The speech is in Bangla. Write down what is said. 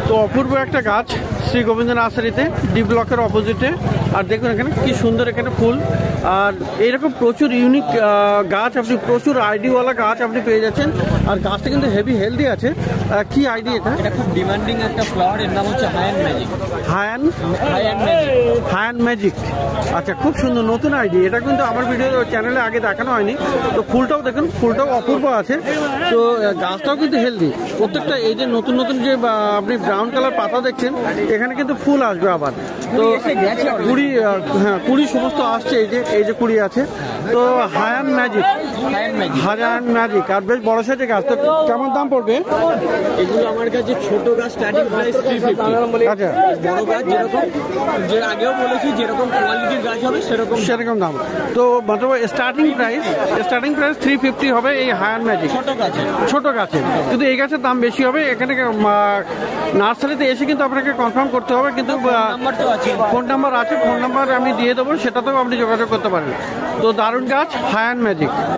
তো অপূর্ব একটা গাছ শ্রী গোবিন্দ নার্সারিতে ডি ব্লকের অপোজিটে। আর দেখুন এখানে কি সুন্দর এখানে ফুল, আর এইরকম প্রচুর ইউনিক গাছ আপনি, প্রচুর আইডিওয়ালা গাছ আপনি পেয়ে যাচ্ছেন। আর গাছটা কিন্তু হেভি হেলদি আছে। কি আইডি এটা? এটা খুব ডিমান্ডিং একটা ফ্লাওয়ার, এর নাম হচ্ছে হায়ান ম্যাজিক। হায়ান ম্যাজিক, আচ্ছা খুব সুন্দর নতুন আইডি। এটা কিন্তু আমার ভিডিও চ্যানেলে আগে দেখানো হয়নি। তো ফুলটাও দেখুন, ফুলটাও অপূর্ব আছে। তো গাছটাও কিন্তু হেলদি প্রত্যেকটা। এই যে নতুন নতুন যে আপনি ব্রাউন কালার পাতা দেখছেন, এখানে কিন্তু ফুল আসবে আবার। তো কুড়ি সমস্ত আসছে, এই যে কুড়ি আছে। তো হায়ান ম্যাজিক, আর বেশ বড় সাইজের গাছ। তো কেমন দাম পড়বে এগুলো? আমার কাছে ছোট গাছ স্টার্টিং প্রাইস 350। আচ্ছা, বড় গাছ যেরকম, যে আগেও বলেছি যেরকম কোয়ালিটির গাছ হবে সেরকম দাম। তো মাত্র স্টার্টিং প্রাইস 350 হবে এই হায়ান ম্যাজিক ছোট গাছের। কিন্তু এই গাছের দাম বেশি হবে। এখানে নার্সারিতে এসে কিন্তু আপনাকে কনফার্ম করতে হবে। কিন্তু ফোন নাম্বার আছে, ফোন নাম্বার আমি দিয়ে দেবো, সেটাতেও আপনি যোগাযোগ করতে পারেন। তো দারুণ গাছ হায়ান ম্যাজিক।